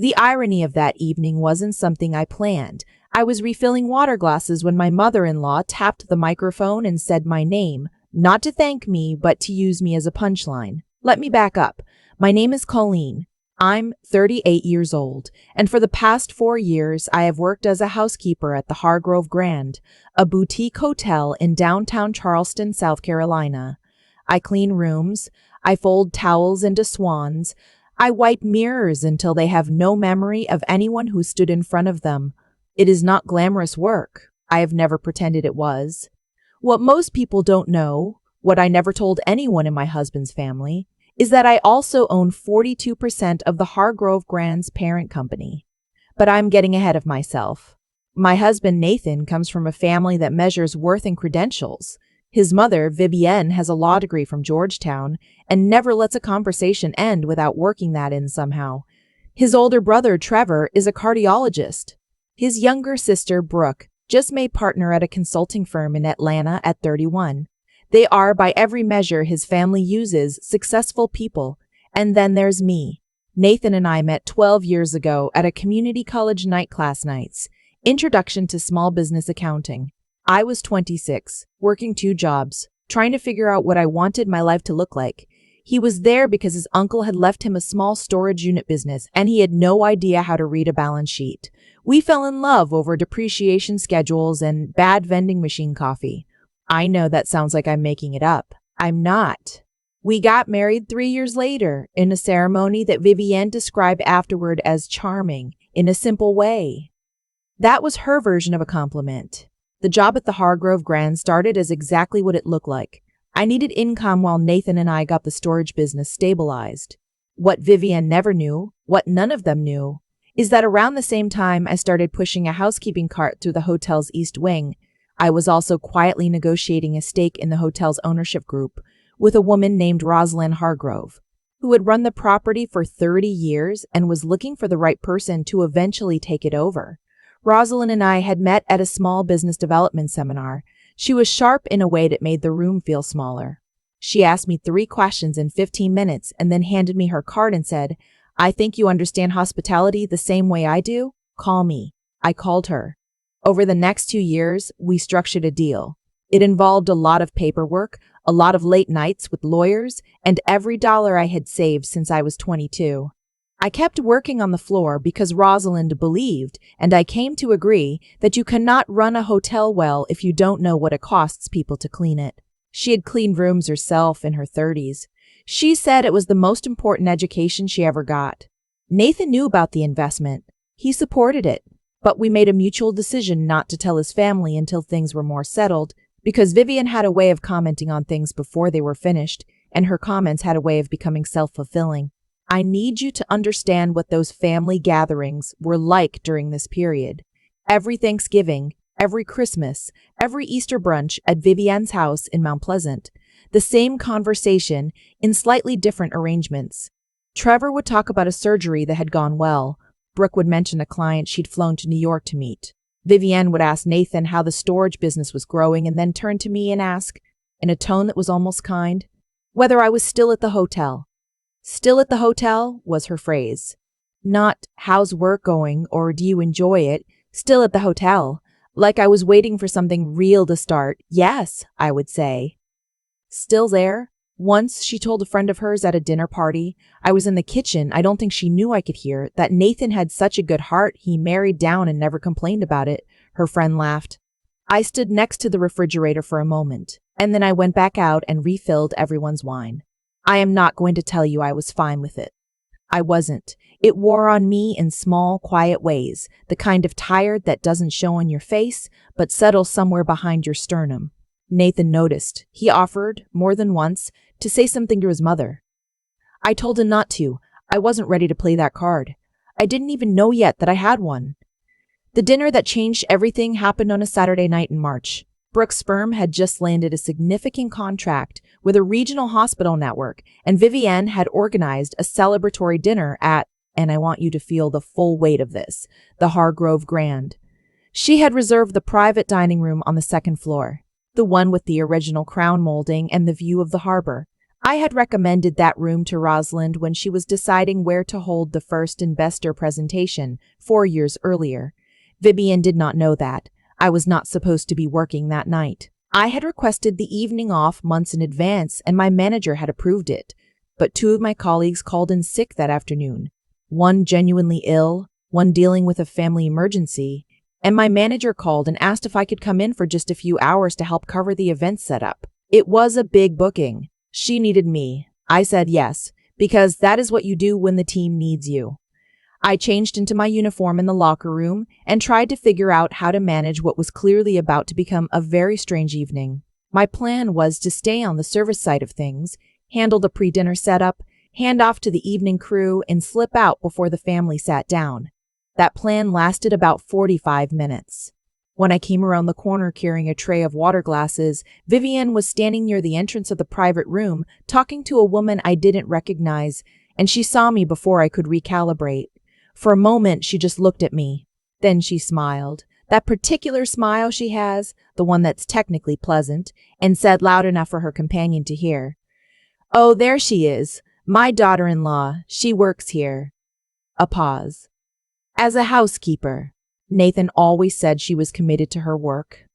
The irony of that evening wasn't something I planned. I was refilling water glasses when my mother-in-law tapped the microphone and said my name, not to thank me, but to use me as a punchline. Let me back up. My name is Colleen. I'm 38 years old, and for the past 4 years, I have worked as a housekeeper at the Hargrove Grand, a boutique hotel in downtown Charleston, South Carolina. I clean rooms, I fold towels into swans, I wipe mirrors until they have no memory of anyone who stood in front of them. It is not glamorous work. I have never pretended it was. What most people don't know, what I never told anyone in my husband's family, is that I also own 42% of the Hargrove Grand's parent company. But I'm getting ahead of myself. My husband, Nathan, comes from a family that measures worth in credentials. His mother, Vivienne, has a law degree from Georgetown and never lets a conversation end without working that in somehow. His older brother, Trevor, is a cardiologist. His younger sister, Brooke, just made partner at a consulting firm in Atlanta at 31. They are, by every measure his family uses, successful people. And then there's me. Nathan and I met 12 years ago at a community college night class nights. Introduction to Small Business Accounting. I was 26, working 2 jobs, trying to figure out what I wanted my life to look like. He was there because his uncle had left him a small storage unit business and he had no idea how to read a balance sheet. We fell in love over depreciation schedules and bad vending machine coffee. I know that sounds like I'm making it up. I'm not. We got married 3 years later in a ceremony that Vivienne described afterward as charming, in a simple way. That was her version of a compliment. The job at the Hargrove Grand started as exactly what it looked like. I needed income while Nathan and I got the storage business stabilized. What Vivienne never knew, what none of them knew, is that around the same time I started pushing a housekeeping cart through the hotel's East Wing, I was also quietly negotiating a stake in the hotel's ownership group with a woman named Rosalind Hargrove, who had run the property for 30 years and was looking for the right person to eventually take it over. Rosalind and I had met at a small business development seminar. She was sharp in a way that made the room feel smaller. She asked me 3 questions in 15 minutes and then handed me her card and said, "I think you understand hospitality the same way I do. Call me." I called her. Over the next 2 years, we structured a deal. It involved a lot of paperwork, a lot of late nights with lawyers, and every dollar I had saved since I was 22. I kept working on the floor because Rosalind believed, and I came to agree, that you cannot run a hotel well if you don't know what it costs people to clean it. She had cleaned rooms herself in her 30s. She said it was the most important education she ever got. Nathan knew about the investment. He supported it, but we made a mutual decision not to tell his family until things were more settled, because Vivienne had a way of commenting on things before they were finished, and her comments had a way of becoming self-fulfilling. I need you to understand what those family gatherings were like during this period. Every Thanksgiving, every Christmas, every Easter brunch at Vivienne's house in Mount Pleasant. The same conversation in slightly different arrangements. Trevor would talk about a surgery that had gone well. Brooke would mention a client she'd flown to New York to meet. Vivienne would ask Nathan how the storage business was growing and then turn to me and ask, in a tone that was almost kind, whether I was still at the hotel. Still at the hotel was her phrase. Not, how's work going or do you enjoy it? Still at the hotel. Like I was waiting for something real to start. Yes, I would say. Still there? Once, she told a friend of hers at a dinner party, I was in the kitchen, I don't think she knew I could hear, that Nathan had such a good heart he married down and never complained about it. Her friend laughed. I stood next to the refrigerator for a moment, and then I went back out and refilled everyone's wine. I am not going to tell you I was fine with it. I wasn't. It wore on me in small, quiet ways, the kind of tired that doesn't show on your face, but settles somewhere behind your sternum. Nathan noticed. He offered, more than once, to say something to his mother. I told him not to. I wasn't ready to play that card. I didn't even know yet that I had one. The dinner that changed everything happened on a Saturday night in March. Brooke's firm had just landed a significant contract with a regional hospital network, and Vivienne had organized a celebratory dinner at, and I want you to feel the full weight of this, the Hargrove Grand. She had reserved the private dining room on the second floor, the one with the original crown molding and the view of the harbor. I had recommended that room to Rosalind when she was deciding where to hold the first investor presentation 4 years earlier. Vivian did not know that. I was not supposed to be working that night. I had requested the evening off months in advance, and my manager had approved it. But 2 of my colleagues called in sick that afternoon. One genuinely ill, one dealing with a family emergency, and my manager called and asked if I could come in for just a few hours to help cover the event setup. It was a big booking. She needed me. I said yes, because that is what you do when the team needs you. I changed into my uniform in the locker room and tried to figure out how to manage what was clearly about to become a very strange evening. My plan was to stay on the service side of things, handle the pre-dinner setup, hand off to the evening crew, and slip out before the family sat down. That plan lasted about 45 minutes. When I came around the corner carrying a tray of water glasses, Vivian was standing near the entrance of the private room, talking to a woman I didn't recognize, and she saw me before I could recalibrate. For a moment, she just looked at me. Then she smiled. That particular smile she has, the one that's technically pleasant, and said loud enough for her companion to hear, "Oh, there she is. My daughter-in-law. She works here." A pause. "As a housekeeper." Nathan always said she was committed to her work.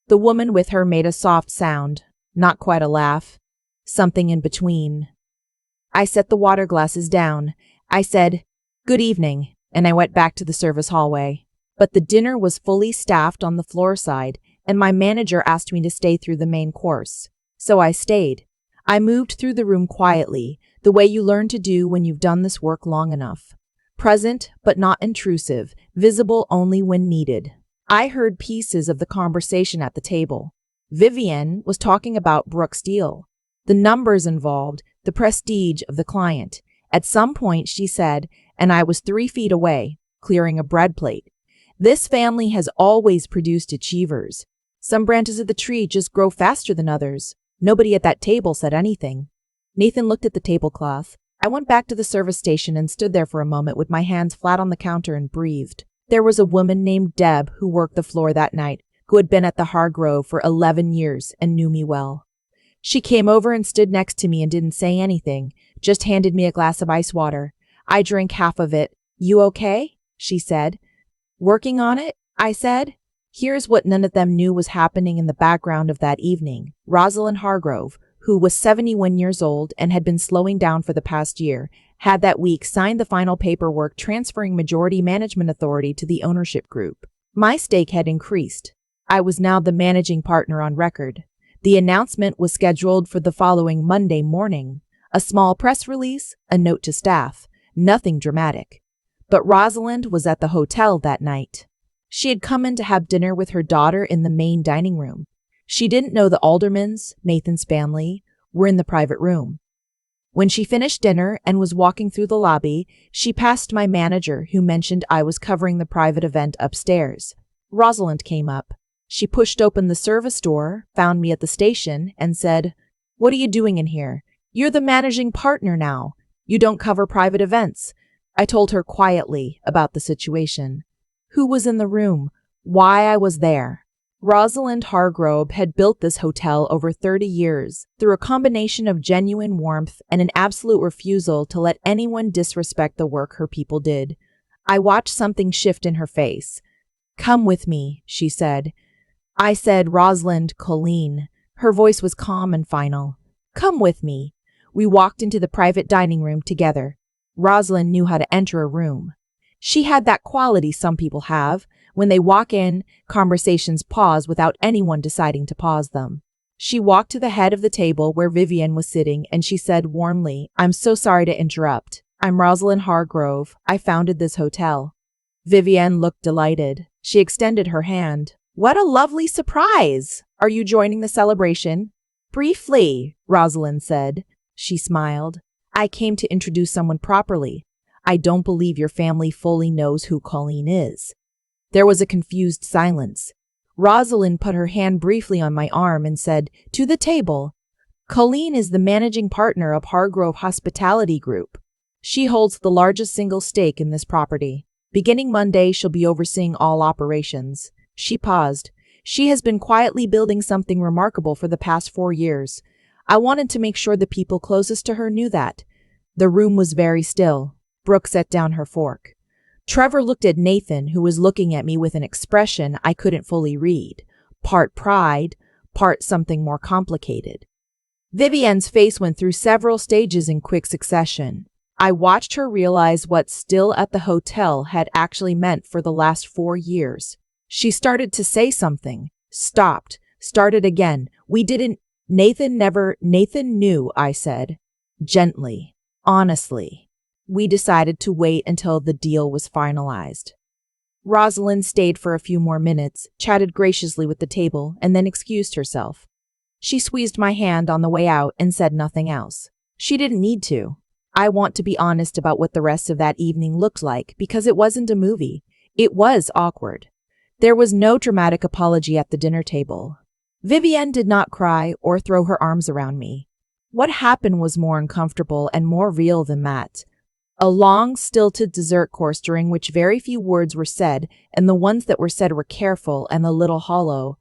The woman with her made a soft sound, not quite a laugh, something in between. I set the water glasses down. I said, "Good evening," and I went back to the service hallway. But the dinner was fully staffed on the floor side, and my manager asked me to stay through the main course. So I stayed. I moved through the room quietly, the way you learn to do when you've done this work long enough. Present, but not intrusive, visible only when needed. I heard pieces of the conversation at the table. Vivian was talking about Brooks' deal, the numbers involved, the prestige of the client. At some point, she said, and I was 3 feet away, clearing a bread plate, "This family has always produced achievers. Some branches of the tree just grow faster than others." Nobody at that table said anything. Nathan looked at the tablecloth. I went back to the service station and stood there for a moment with my hands flat on the counter and breathed. There was a woman named Deb who worked the floor that night, who had been at the Hargrove for 11 years and knew me well. She came over and stood next to me and didn't say anything, just handed me a glass of ice water. I drank half of it. "You okay?" she said. "Working on it?" I said. Here's what none of them knew was happening in the background of that evening. Rosalind Hargrove, who was 71 years old and had been slowing down for the past year, had that week signed the final paperwork transferring majority management authority to the ownership group. My stake had increased. I was now the managing partner on record. The announcement was scheduled for the following Monday morning. A small press release, a note to staff. Nothing dramatic. But Rosalind was at the hotel that night. She had come in to have dinner with her daughter in the main dining room. She didn't know the Aldermans, Nathan's family, were in the private room. When she finished dinner and was walking through the lobby, she passed my manager, who mentioned I was covering the private event upstairs. Rosalind came up. She pushed open the service door, found me at the station, and said, "What are you doing in here? You're the managing partner now. You don't cover private events." I told her quietly about the situation. Who was in the room? Why I was there. Rosalind Hargrove had built this hotel over 30 years through a combination of genuine warmth and an absolute refusal to let anyone disrespect the work her people did. I watched something shift in her face. "Come with me," she said. I said, "Rosalind, Colleen." Her voice was calm and final. "Come with me." We walked into the private dining room together. Rosalind knew how to enter a room. She had that quality some people have. When they walk in, conversations pause without anyone deciding to pause them. She walked to the head of the table where Vivian was sitting, and she said warmly, "I'm so sorry to interrupt. I'm Rosalind Hargrove. I founded this hotel." Vivian looked delighted. She extended her hand. "What a lovely surprise! Are you joining the celebration?" "Briefly," Rosalind said. She smiled. "I came to introduce someone properly. I don't believe your family fully knows who Colleen is." There was a confused silence. Rosalind put her hand briefly on my arm and said, "To the table." "Colleen is the managing partner of Hargrove Hospitality Group. She holds the largest single stake in this property. Beginning Monday, she'll be overseeing all operations." She paused. "She has been quietly building something remarkable for the past 4 years. I wanted to make sure the people closest to her knew that. The room was very still. Brooke set down her fork. Trevor looked at Nathan, who was looking at me with an expression I couldn't fully read. Part pride, part something more complicated. Vivienne's face went through several stages in quick succession. I watched her realize what still at the hotel had actually meant for the last 4 years. She started to say something, stopped, started again. Nathan knew, I said. Gently, honestly. We decided to wait until the deal was finalized. Rosalind stayed for a few more minutes, chatted graciously with the table, and then excused herself. She squeezed my hand on the way out and said nothing else. She didn't need to. I want to be honest about what the rest of that evening looked like because it wasn't a movie. It was awkward. There was no dramatic apology at the dinner table. Vivienne did not cry or throw her arms around me. What happened was more uncomfortable and more real than that. A long, stilted dessert course during which very few words were said, and the ones that were said were careful and a little hollow.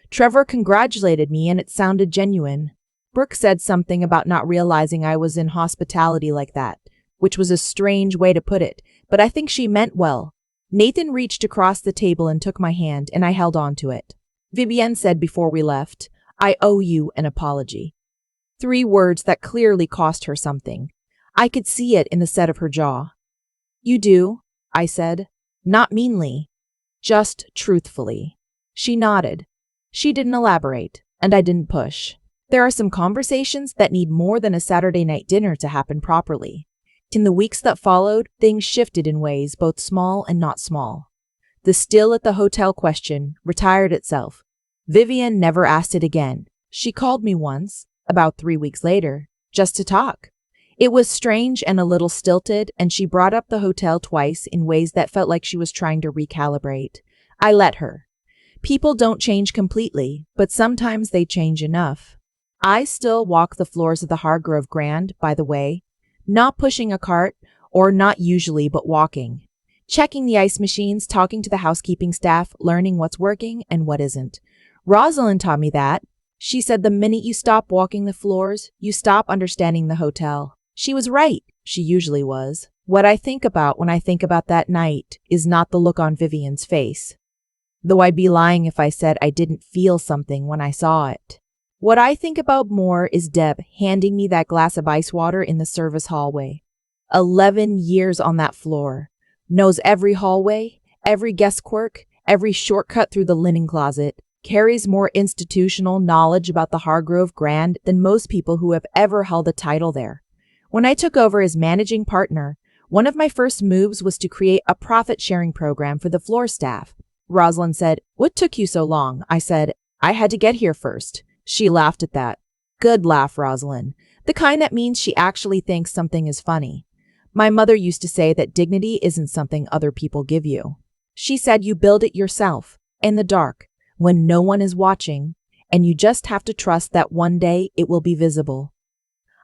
Trevor congratulated me and it sounded genuine. Brooke said something about not realizing I was in hospitality like that, which was a strange way to put it, but I think she meant well. Nathan reached across the table and took my hand, and I held on to it. Vivienne said before we left, "I owe you an apology." 3 words that clearly cost her something. I could see it in the set of her jaw. "You do," I said. Not meanly, just truthfully. She nodded. She didn't elaborate, and I didn't push. There are some conversations that need more than a Saturday night dinner to happen properly. In the weeks that followed, things shifted in ways both small and not small. The still at the hotel question retired itself. Vivienne never asked it again. She called me once, about 3 weeks later, just to talk. It was strange and a little stilted, and she brought up the hotel twice in ways that felt like she was trying to recalibrate. I let her. People don't change completely, but sometimes they change enough. I still walk the floors of the Hargrove Grand, by the way, not pushing a cart, or not usually, but walking. Checking the ice machines, talking to the housekeeping staff, learning what's working and what isn't. Rosalind taught me that. She said the minute you stop walking the floors, you stop understanding the hotel. She was right. She usually was. What I think about when I think about that night is not the look on Vivienne's face. Though I'd be lying if I said I didn't feel something when I saw it. What I think about more is Deb handing me that glass of ice water in the service hallway. 11 years on that floor. Knows every hallway, every guest quirk, every shortcut through the linen closet. Carries more institutional knowledge about the Hargrove Grand than most people who have ever held a title there. When I took over as managing partner, one of my first moves was to create a profit-sharing program for the floor staff. Rosalind said, "What took you so long?" I said, "I had to get here first." She laughed at that. Good laugh, Rosalind. The kind that means she actually thinks something is funny. My mother used to say that dignity isn't something other people give you. She said you build it yourself, in the dark, when no one is watching, and you just have to trust that one day it will be visible.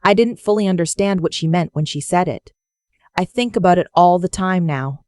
I didn't fully understand what she meant when she said it. I think about it all the time now.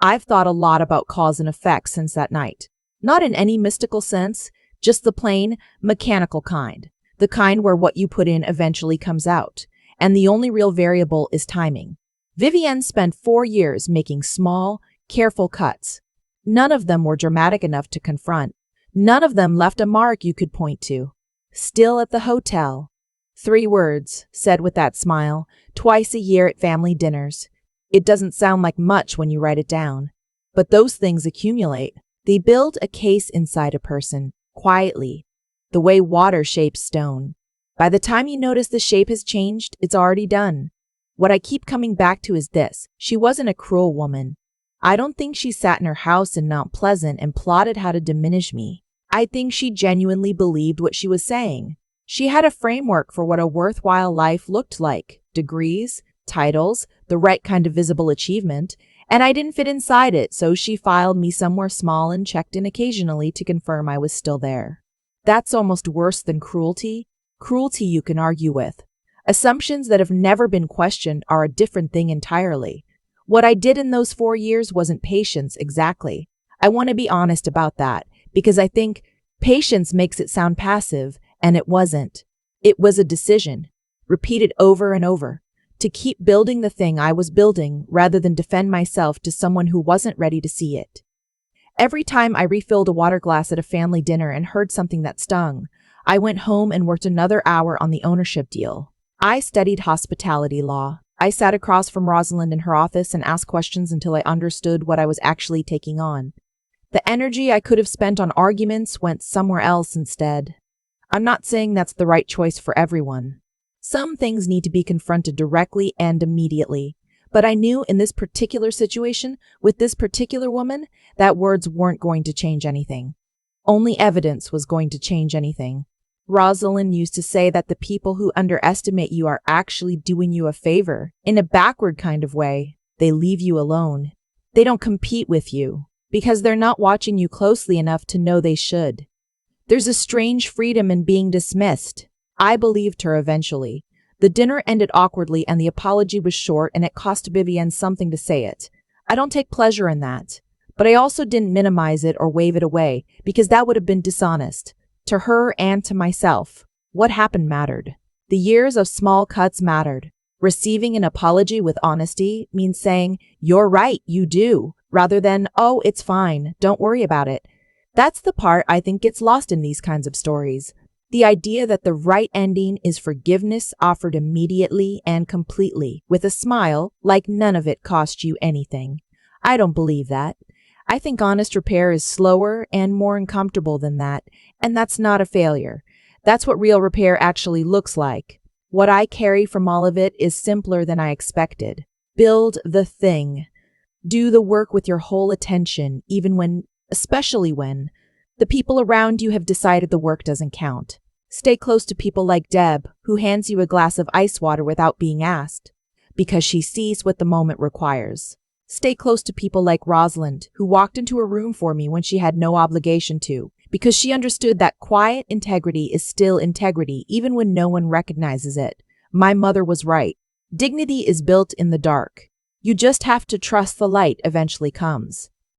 I've thought a lot about cause and effect since that night. Not in any mystical sense, just the plain, mechanical kind. The kind where what you put in eventually comes out, and the only real variable is timing. Vivienne spent 4 years making small, careful cuts. None of them were dramatic enough to confront. None of them left a mark you could point to. Still at the hotel. 3 words, said with that smile, twice a year at family dinners. It doesn't sound like much when you write it down. But those things accumulate. They build a case inside a person, quietly, the way water shapes stone. By the time you notice the shape has changed, it's already done. What I keep coming back to is this. She wasn't a cruel woman. I don't think she sat in her house in Mount Pleasant and plotted how to diminish me. I think she genuinely believed what she was saying. She had a framework for what a worthwhile life looked like. Degrees, titles, the right kind of visible achievement, and I didn't fit inside it, so she filed me somewhere small and checked in occasionally to confirm I was still there. That's almost worse than cruelty. Cruelty you can argue with. Assumptions that have never been questioned are a different thing entirely. What I did in those 4 years wasn't patience exactly. I want to be honest about that, because I think patience makes it sound passive, and it wasn't. It was a decision, repeated over and over, to keep building the thing I was building rather than defend myself to someone who wasn't ready to see it. Every time I refilled a water glass at a family dinner and heard something that stung, I went home and worked another hour on the ownership deal. I studied hospitality law. I sat across from Rosalind in her office and asked questions until I understood what I was actually taking on. The energy I could have spent on arguments went somewhere else instead. I'm not saying that's the right choice for everyone. Some things need to be confronted directly and immediately. But I knew in this particular situation, with this particular woman, that words weren't going to change anything. Only evidence was going to change anything. Rosalind used to say that the people who underestimate you are actually doing you a favor. In a backward kind of way, they leave you alone. They don't compete with you, because they're not watching you closely enough to know they should. There's a strange freedom in being dismissed. I believed her eventually. The dinner ended awkwardly and the apology was short and it cost Vivienne something to say it. I don't take pleasure in that. But I also didn't minimize it or wave it away because that would have been dishonest. To her and to myself. What happened mattered. The years of small cuts mattered. Receiving an apology with honesty means saying, "You're right, you do," rather than, "Oh, it's fine, don't worry about it." That's the part I think gets lost in these kinds of stories. The idea that the right ending is forgiveness offered immediately and completely, with a smile, like none of it cost you anything. I don't believe that. I think honest repair is slower and more uncomfortable than that, and that's not a failure. That's what real repair actually looks like. What I carry from all of it is simpler than I expected. Build the thing. Do the work with your whole attention, especially when, the people around you have decided the work doesn't count. Stay close to people like Deb, who hands you a glass of ice water without being asked, because she sees what the moment requires. Stay close to people like Rosalind, who walked into a room for me when she had no obligation to, because she understood that quiet integrity is still integrity even when no one recognizes it. My mother was right. Dignity is built in the dark. You just have to trust the light eventually comes.